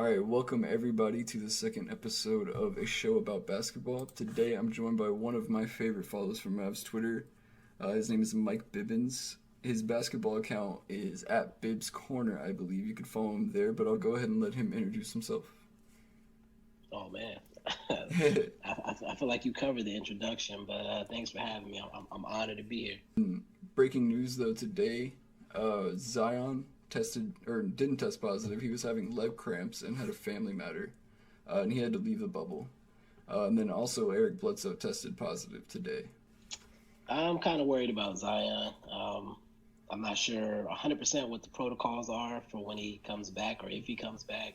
All right, welcome everybody to the second episode of a show about basketball. Today I'm joined by one of my favorite followers from Mavs Twitter. His name is Mike Bibbins. His basketball account is at Bibbs Corner, I believe. You can follow him there, but I'll go ahead and let him introduce himself. Oh man, I feel like you covered the introduction, but thanks for having me. I'm honored to be here. Breaking news though today, Zion tested or didn't test positive. He was having leg cramps and had a family matter, and he had to leave the bubble. And then also Eric Bledsoe tested positive today. I'm kind of worried about Zion. I'm not sure 100% what the protocols are for when he comes back or if he comes back,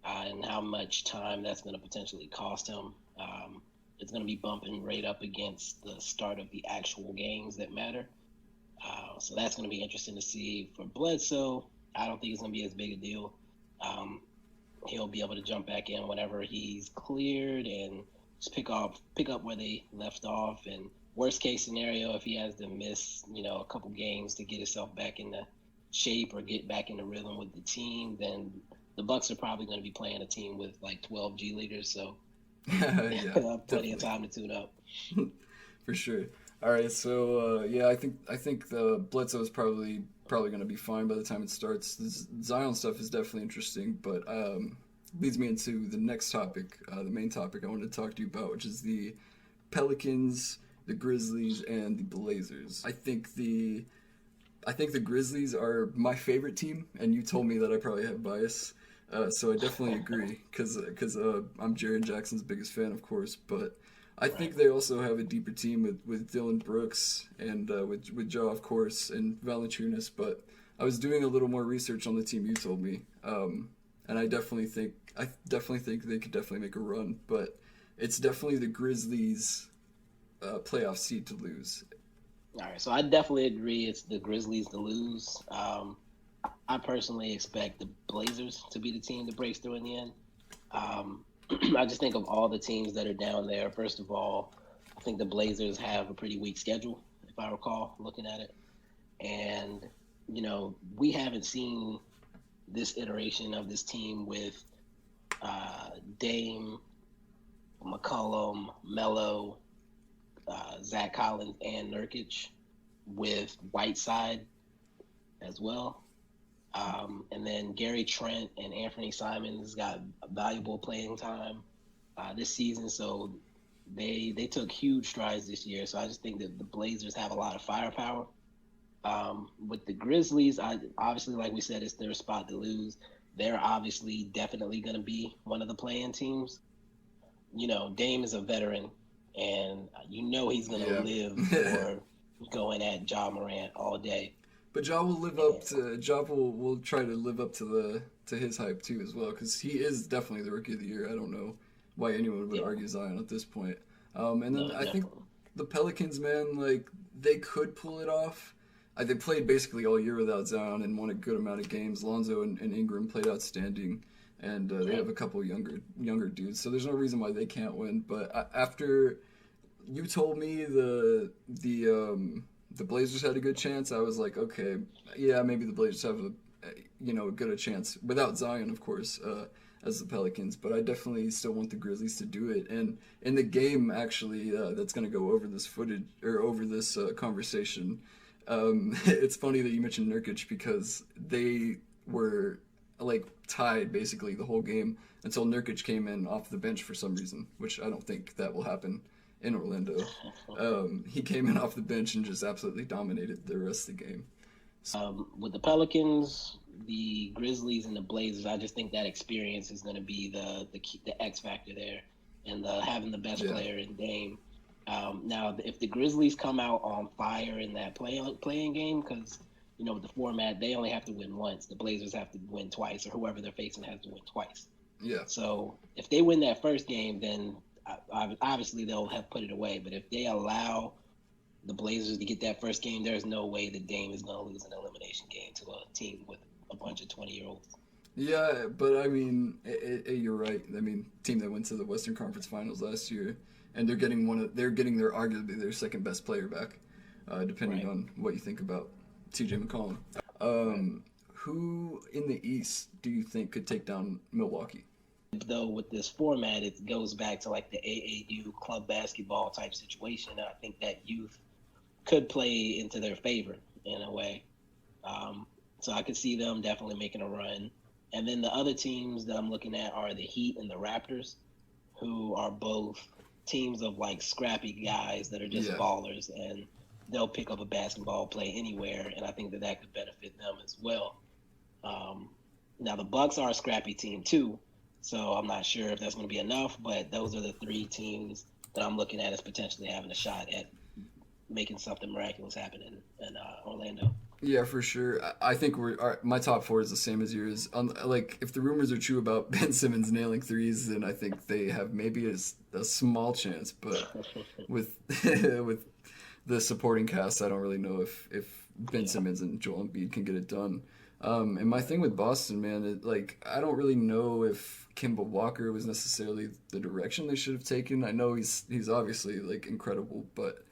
and how much time that's going to potentially cost him. It's going to be bumping right up against the start of the actual games that matter. So that's going to be interesting to see. For Bledsoe, I don't think it's going to be as big a deal. Um, he'll be able to jump back in whenever he's cleared and just pick up where they left off. And worst case scenario, if he has to miss, a couple games to get himself back into shape or get back into rhythm with the team, then the Bucks are probably going to be playing a team with like 12 G leaders. So Yeah, plenty of definitely. time to tune up. For sure. All right, so yeah, I think the Bledsoe is probably going to be fine by the time it starts. This Zion stuff is definitely interesting, but leads me into the next topic, the main topic I wanted to talk to you about, which is the Pelicans, the Grizzlies, and the Blazers. I think the Grizzlies are my favorite team, and you told me that I probably have bias. So I definitely agree because I'm Jared Jackson's biggest fan, of course. But I Right. think they also have a deeper team with Dylan Brooks and with Joe, of course, and Valanciunas. But I was doing a little more research on the team you told me, and I definitely think they could definitely make a run. But it's definitely the Grizzlies' playoff seed to lose. All right, so I definitely agree. It's the Grizzlies to lose. I personally expect the Blazers to be the team that breaks through in the end. Um, I just think of all the teams that are down there. First of all, I think the Blazers have a pretty weak schedule, if I recall, looking at it. And, we haven't seen this iteration of this team with Dame, McCollum, Melo, Zach Collins, and Nurkic with Whiteside as well. And then Gary Trent and Anthony Simons got valuable playing time this season, so they took huge strides this year. So I just think that the Blazers have a lot of firepower. With the Grizzlies, obviously, like we said, it's their spot to lose. They're obviously definitely going to be one of the playing teams. Dame is a veteran, and he's going to Yeah. live for going at Ja Morant all day. But Ja will live up And to Ja will try to live up to the to his hype too as well because he is definitely the rookie of the year. I don't know why anyone would yeah, argue Zion at this point. And then no, I think definitely. the Pelicans, man, like they could pull it off. They played basically all year without Zion and won a good amount of games. Lonzo and Ingram played outstanding, and they Right. have a couple younger dudes, so there's no reason why they can't win. But after you told me the Blazers had a good chance, I was like, okay, yeah, maybe the Blazers have a good a chance without Zion, of course, as the Pelicans. But I definitely still want the Grizzlies to do it. And in the game, actually, that's going to go over this footage or over this conversation. It's funny that you mentioned Nurkic because they were like tied basically the whole game until Nurkic came in off the bench for some reason, which I don't think that will happen in Orlando. He came in off the bench and just absolutely dominated the rest of the game. With the Pelicans, the Grizzlies, and the Blazers, I just think that experience is going to be the X factor there, and having the best Yeah, player in Dame. Now, if the Grizzlies come out on fire in that playing game, because with the format they only have to win once, the Blazers have to win twice, or whoever they're facing has to win twice. yeah, So if they win that first game, then obviously they'll have put it away. But if they allow the Blazers to get that first game, there's no way that Dame is going to lose an elimination game to a team with a bunch of 20-year-olds. yeah. But I mean, you're right. I mean, team that went to the Western Conference Finals last year, and they're getting their arguably their second best player back, depending Right, on what you think about T.J. McCollum. right. Um, who in the East do you think could take down Milwaukee? Though with this format, it goes back to like the AAU club basketball type situation. I think that youth could play into their favor in a way. So I could see them definitely making a run. And then the other teams that I'm looking at are the Heat and the Raptors, who are both teams of like scrappy guys that are just ballers, and they'll pick up a basketball play anywhere. And I think that that could benefit them as well. Now the Bucks are a scrappy team too, so I'm not sure if that's going to be enough. But those are the three teams that I'm looking at as potentially having a shot at making something miraculous happen in Orlando. Yeah, for sure. I think my top four is the same as yours. Like, if the rumors are true about Ben Simmons nailing threes, then I think they have maybe a small chance. But with with the supporting cast, I don't really know if Ben Simmons and Joel Embiid can get it done. And my thing with Boston, man, I don't really know if Kemba Walker was necessarily the direction they should have taken. I know he's obviously like incredible, but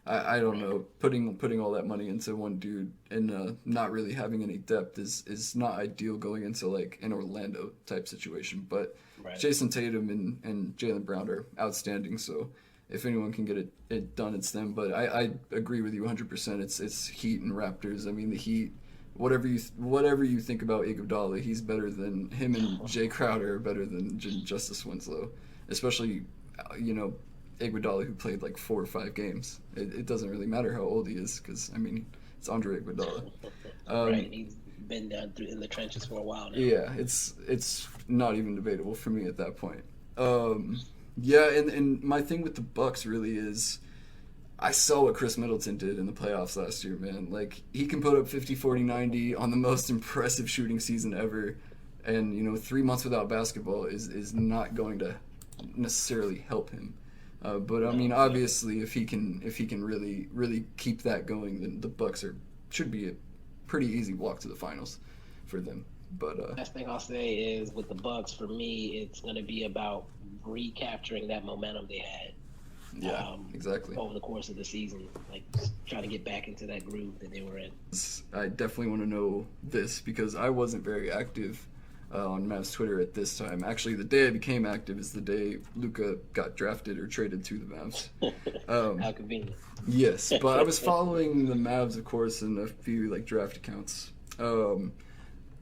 I don't know. Putting all that money into one dude and not really having any depth is not ideal going into like an Orlando type situation. But Jason Tatum and Jaylen Brown are outstanding. So if anyone can get it done, it's them. But I agree with you 100%. It's Heat and Raptors. I mean, the Heat. Whatever you think about Iguodala, he's better than him, and Jay Crowder are better than Justice Winslow, especially Iguodala, who played like 4 or 5 games. It doesn't really matter how old he is, because I mean it's Andre Iguodala. Right, he's been down in the trenches for a while now. Yeah, it's not even debatable for me at that point. And my thing with the Bucks really is, I saw what Chris Middleton did in the playoffs last year, man. Like, he can put up 50, 40, 90 on the most impressive shooting season ever. And, 3 months without basketball is not going to necessarily help him. But I mean, obviously, if he can really, really keep that going, then the Bucks should be a pretty easy walk to the finals for them. But last thing I'll say is, with the Bucks, for me, it's going to be about recapturing that momentum they had. Yeah, exactly. Over the course of the season, like trying to get back into that groove that they were in. I definitely want to know this, because I wasn't very active on Mavs Twitter at this time. Actually, the day I became active is the day Luka got drafted or traded to the Mavs. How convenient. Yes, but I was following the Mavs, of course, in a few like draft accounts.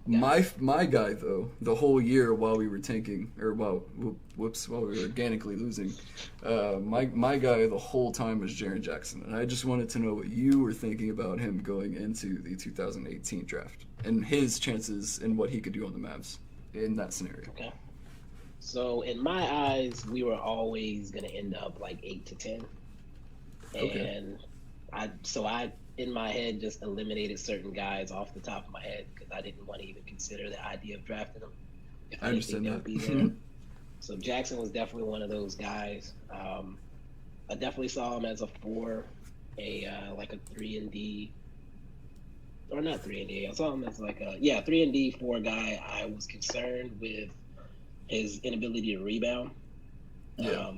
My guy, though, the whole year while we were tanking, or while we were organically losing, my guy the whole time was Jaren Jackson. And I just wanted to know what you were thinking about him going into the 2018 draft and his chances and what he could do on the Mavs in that scenario. Okay. So in my eyes, we were always going to end up like 8 to 10. And I in my head just eliminated certain guys off the top of my head, because I didn't want to even consider the idea of drafting them. If I understand that. Be there. So Jackson was definitely one of those guys. I definitely saw him as a 4, like a 3-and-D, or not 3-and-D. I saw him as like a 3-and-D 4 guy. I was concerned with his inability to rebound. Yeah.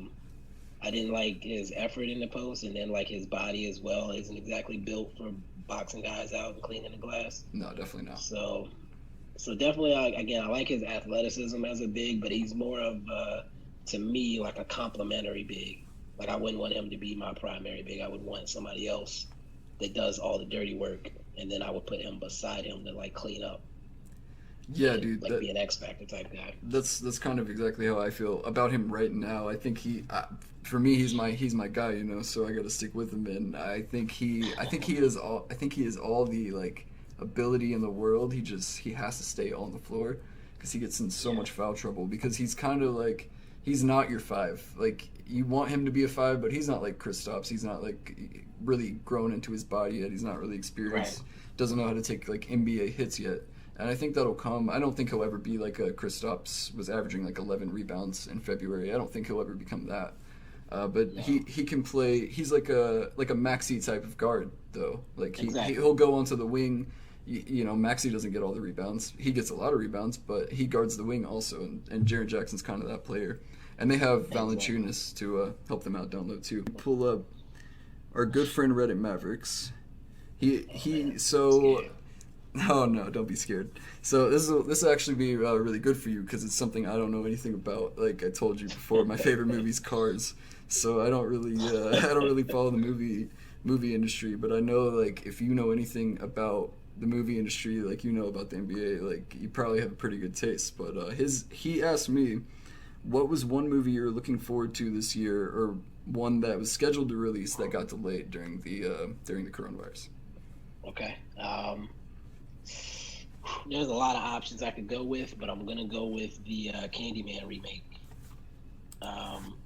I didn't like his effort in the post, and then like his body as well isn't exactly built for boxing guys out and cleaning the glass. No, definitely not. So definitely, I like his athleticism as a big, but he's more of, to me, like a complementary big. Like, I wouldn't want him to be my primary big. I would want somebody else that does all the dirty work, and then I would put him beside him to like clean up. Yeah, dude. Like, be an X Factor type guy. That's kind of exactly how I feel about him right now. I think for me, he's my guy, so I got to stick with him, and I think he is all the like ability in the world. He has to stay on the floor, because he gets in so much foul trouble, because he's kind of like, he's not your 5. Like, you want him to be a 5, but he's not like Kristaps. He's not like really grown into his body yet. He's not really experienced. Right. Doesn't know how to take like NBA hits yet. And I think that'll come. I don't think he'll ever be like a Kristaps was averaging like 11 rebounds in February. I don't think he'll ever become that. But he can play. He's like a Maxey type of guard, though. Like he'll go onto the wing. Maxey doesn't get all the rebounds. He gets a lot of rebounds, but he guards the wing also. And Jaren Jackson's kind of that player. And they have Valanciunas to help them out down low too. Pull up our good friend Reddit Mavericks. Oh no, don't be scared. So this will actually be really good for you because it's something I don't know anything about. Like I told you before, my favorite movie's Cars, so I don't really I don't really follow the movie industry. But I know like if you know anything about the movie industry, like you know about the NBA, like you probably have a pretty good taste. But he asked me what was one movie you're looking forward to this year, or one that was scheduled to release that got delayed during the coronavirus. Okay. There's a lot of options I could go with, but I'm gonna go with the Candyman remake. Um,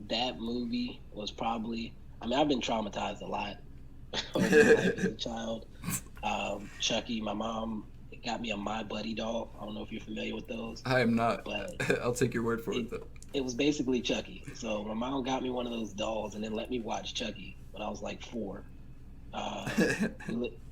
that movie was probably. I mean, I've been traumatized a lot over my life as a child. Chucky, my mom got me a My Buddy doll. I don't know if you're familiar with those, I am not. but I'll take your word for it it though. it was basically Chucky. So my mom got me one of those dolls and then let me watch Chucky when I was like 4.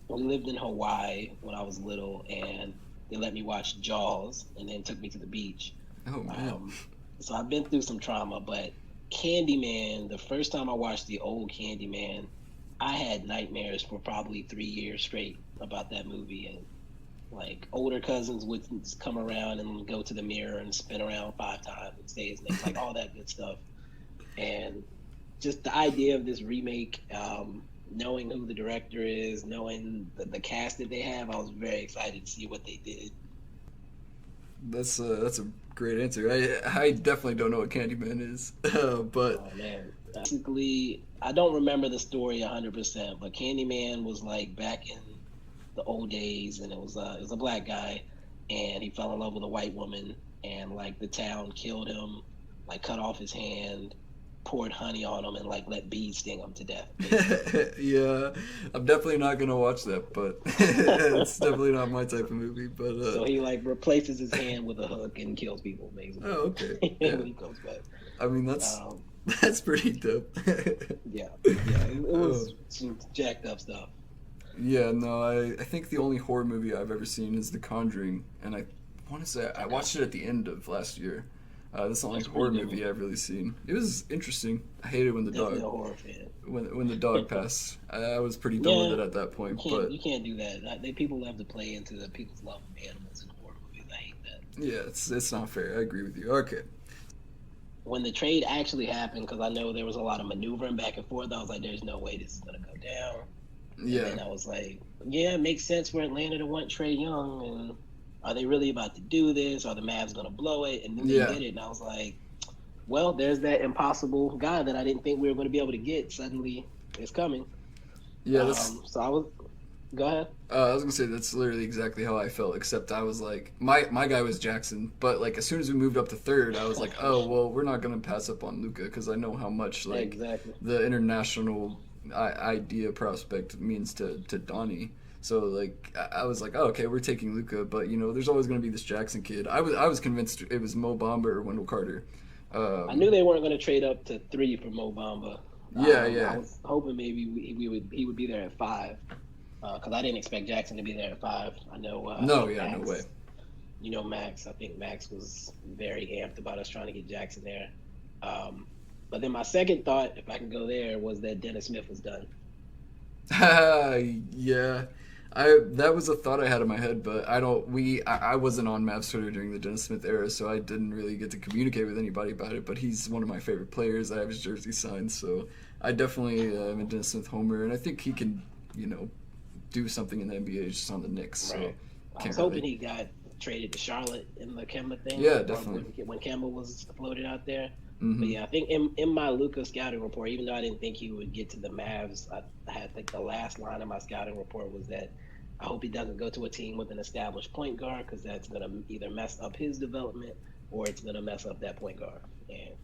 We lived in Hawaii when I was little, and they let me watch Jaws, and then took me to the beach. Oh man. Um, so I've been through some trauma, but Candyman, the first time I watched the old Candyman, I had nightmares for probably 3 years straight about that movie. And like older cousins would come around and go to the mirror and spin around 5 times and say his name, like all that good stuff. And just the idea of this remake, knowing who the director is, knowing the cast that they have, I was very excited to see what they did. That's a great answer. I definitely don't know what Candyman is, but Oh man, basically, I don't remember the story 100%, but Candyman was like back in the old days, and it was a black guy, and he fell in love with a white woman, and like the town killed him, like cut off his hand, poured honey on him, and like let bees sting him to death, basically. yeah, I'm definitely not gonna watch that. But it's definitely not my type of movie. But So he like replaces his hand with a hook and kills people, basically, oh, okay, yeah. when he comes back. I mean Um, that's pretty dope. yeah, yeah, it Oh. was some jacked up stuff. Yeah, no, I think the only horror movie I've ever seen is The Conjuring, and I want to say I Okay, watched it at the end of last year. That's the only that's a pretty horror good movie one. I've really seen. It was interesting. I hated when the Definitely dog a horror fan. when the dog passed. I was pretty done with Yeah, it at that you point. can't But you can't do that. People love to play into the people's love of animals in horror movies. I hate that. yeah, it's not fair. I agree with you. Okay. When the trade actually happened, because I know there was a lot of maneuvering back and forth, I was like, "There's no way this is gonna go down." And Yeah, then I was like, "Yeah, it makes sense for Atlanta to want Trey Young, and are they really about to do this? Are the Mavs gonna blow it?" And then they yeah, did it, and I was like, "Well, there's that impossible guy that I didn't think we were going to be able to get. Suddenly, it's coming." yeah. That's So I was. Go ahead. I was gonna say that's literally exactly how I felt. Except I was like, my guy was Jackson, but like as soon as we moved up to third, I was like, oh well, we're not gonna pass up on Luca because I know how much like Exactly. the international idea prospect means to Donnie. So like I was like, oh, okay, we're taking Luca, but you know, there's always gonna be this Jackson kid. I was convinced it was Mo Bamba or Wendell Carter. I knew Um, they weren't going to trade up to 3 for Mo Bamba. yeah, I yeah, was hoping maybe he would be there at 5, because I didn't expect Jackson to be there at 5. I no, know yeah, no way. Max. You know Max. I think Max was very amped about us trying to get Jackson there. Um, but then my second thought, if I can go there, was that Dennis Smith was done. Yeah, I that was a thought I had in my head, but I don't. I wasn't on Mavs Twitter during the Dennis Smith era, so I didn't really get to communicate with anybody about it. But he's one of my favorite players. I have his jersey signed, so I definitely am a Dennis Smith homer, and I think he can, you know, do something in the NBA just on the Knicks. So Right. I was can't hoping really. he got traded to Charlotte in the Kemba thing, Yeah, or definitely. when Kemba was floated out there. But Hmm. yeah, I think in my Luka scouting report, even though I didn't think he would get to the Mavs, I had like the last line of my scouting report was that I hope he doesn't go to a team with an established point guard, because that's gonna either mess up his development or it's gonna mess up that point guard. And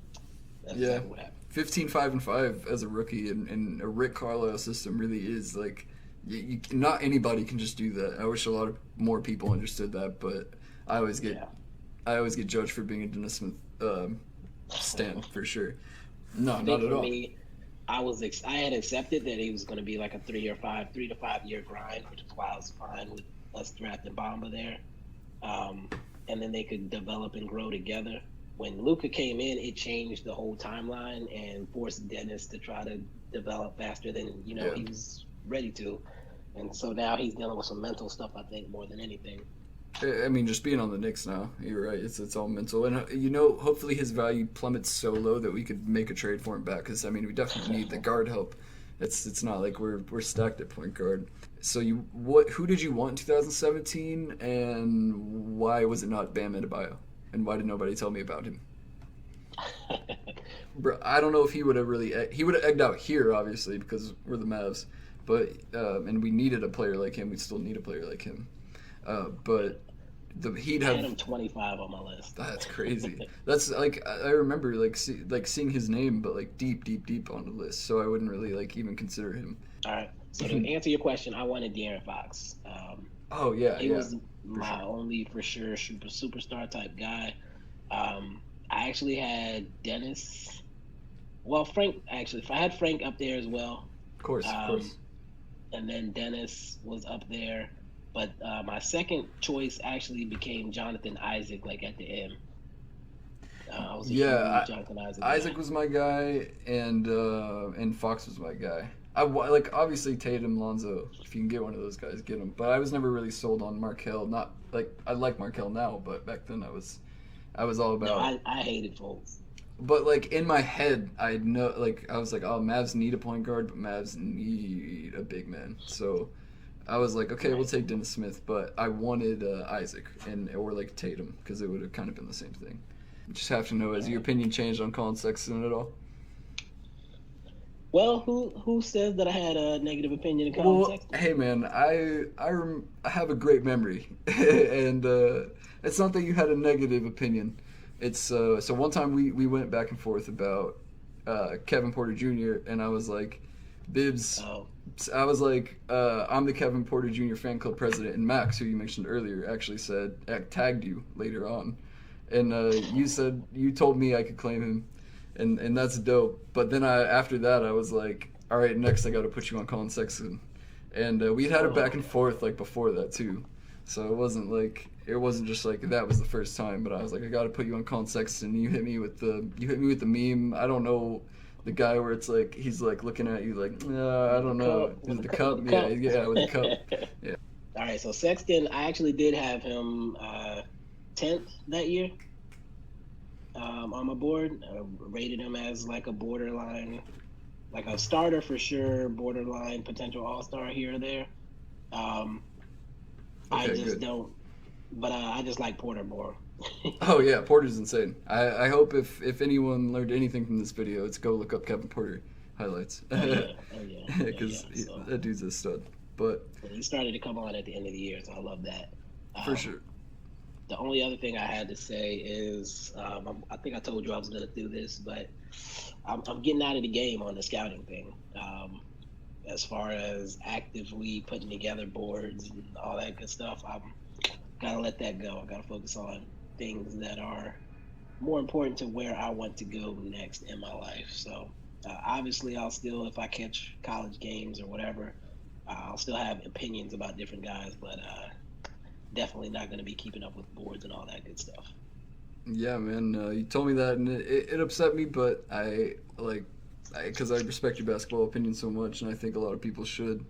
that's Yeah, exactly what happened. 15-5-5 as a rookie in a Rick Carlisle system really is like not anybody can just do that. I wish a lot of more people understood that, but I always get Yeah. I always get judged for being a Dennis Smith stan for sure. I No, not think at for all. me, I had accepted that he was going to be like a 3 to 5 year grind, which is why I was fine with us drafting Bamba there. Um, and then they could develop and grow together. When Luca came in, it changed the whole timeline and forced Dennis to try to develop faster than Yeah. he was ready to. And so now he's dealing with some mental stuff, I think, more than anything. I mean, just being on the Knicks now, you're right. It's all mental, and hopefully his value plummets so low that we could make a trade for him back. Because I mean, we definitely need the guard help. It's not like we're stacked at point guard. So who did you want in 2017, and why was it not Bam Adebayo, and why did nobody tell me about him? Bro, I don't know if he would have egged out here, obviously, because we're the Mavs, but and we needed a player like him. We still need a player like him, but the Heat I had him 25 on my list. That's crazy. That's like I remember seeing his name, but like deep on the list. So I wouldn't really like even consider him. All right. So to answer your question, I wanted De'Aaron Fox. Oh yeah, he was my only for sure superstar type guy. I actually had Dennis. Well, Frank actually. If I had Frank up there as well. Of course. And then Dennis was up there. But my second choice actually became Jonathan Isaac, like at the end. I was a huge Jonathan Isaac. Isaac was my guy, and Fox was my guy. I like obviously Tatum, Lonzo. If you can get one of those guys, get them. But I was never really sold on Markelle. Not like I like Markelle now, but back then I was all about. No, I hated Fultz. But like in my head, I was like, oh, Mavs need a point guard, but Mavs need a big man. So I was like, okay, we'll take Dennis Smith, but I wanted Isaac or like Tatum because it would have kind of been the same thing. Just have to know, has your opinion changed on Colin Sexton at all? Well, who says that I had a negative opinion of Colin Sexton? Hey man, I have a great memory, and it's not that you had a negative opinion. It's so one time we went back and forth about Kevin Porter Jr. and I was like, Bibbs. Oh. I was like, I'm the Kevin Porter Jr. fan club president, and Max, who you mentioned earlier, actually tagged you later on, and you told me I could claim him, and that's dope. But then after that I was like, all right, next I got to put you on Colin Sexton, and we had a back and forth like before that too, so it wasn't just like that was the first time, but I was like, I got to put you on Colin Sexton. You hit me with the meme. I don't know. The guy where it's like he's like looking at you like, I don't know. Is it the cup? Yeah, with the cup. Yeah. All right, so Sexton, I actually did have him 10th that year on my board. I rated him as like a borderline, like a starter for sure, borderline potential all-star here or there. I just like Porter more. Oh yeah, Porter's insane. I hope if anyone learned anything from this video, it's go look up Kevin Porter highlights. Because that dude's a stud. But he started to come on at the end of the year, so I love that. For sure. The only other thing I had to say is, I think I told you I was going to do this, but I'm getting out of the game on the scouting thing. As far as actively putting together boards and all that good stuff, I'm gotta let that go. I gotta focus on things that are more important to where I want to go next in my life. So obviously I'll still, if I catch college games or whatever, I'll still have opinions about different guys, but definitely not going to be keeping up with boards and all that good stuff. Yeah, man, you told me that and it upset me, but because I respect your basketball opinion so much, and I think a lot of people should.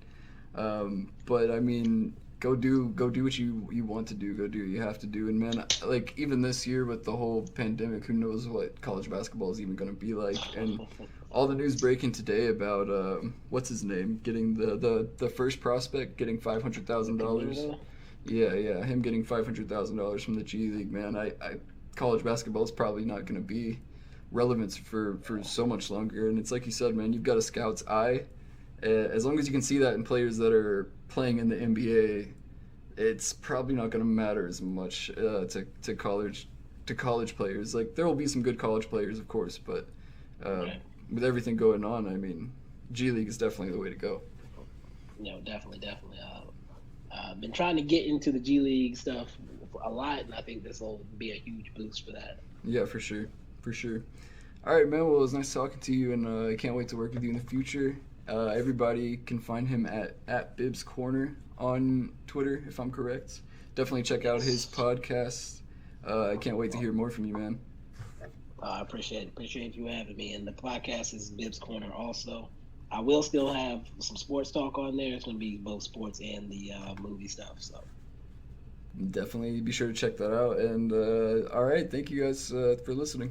But I mean, go do what you want to do. Go do what you have to do. And man, like even this year with the whole pandemic, who knows what college basketball is even going to be like? And all the news breaking today about what's his name getting the first prospect getting $500,000. Yeah, him getting $500,000 from the G League. Man, I college basketball is probably not going to be relevant for so much longer. And it's like you said, man, you've got a scout's eye. As long as you can see that in players that are playing in the NBA, it's probably not going to matter as much to college players. Like there will be some good college players, of course, but with everything going on, I mean, G League is definitely the way to go. No, definitely. I've been trying to get into the G League stuff a lot, and I think this will be a huge boost for that. Yeah, for sure. All right, man. Well, it was nice talking to you, and I can't wait to work with you in the future. Everybody can find him at Bibbs Corner on Twitter, if I'm correct. Definitely check out his podcast. I can't wait to hear more from you, man. I appreciate you having me. And the podcast is Bibbs Corner also. I will still have some sports talk on there. It's going to be both sports and the movie stuff. So Definitely be sure to check that out. And all right, thank you guys for listening.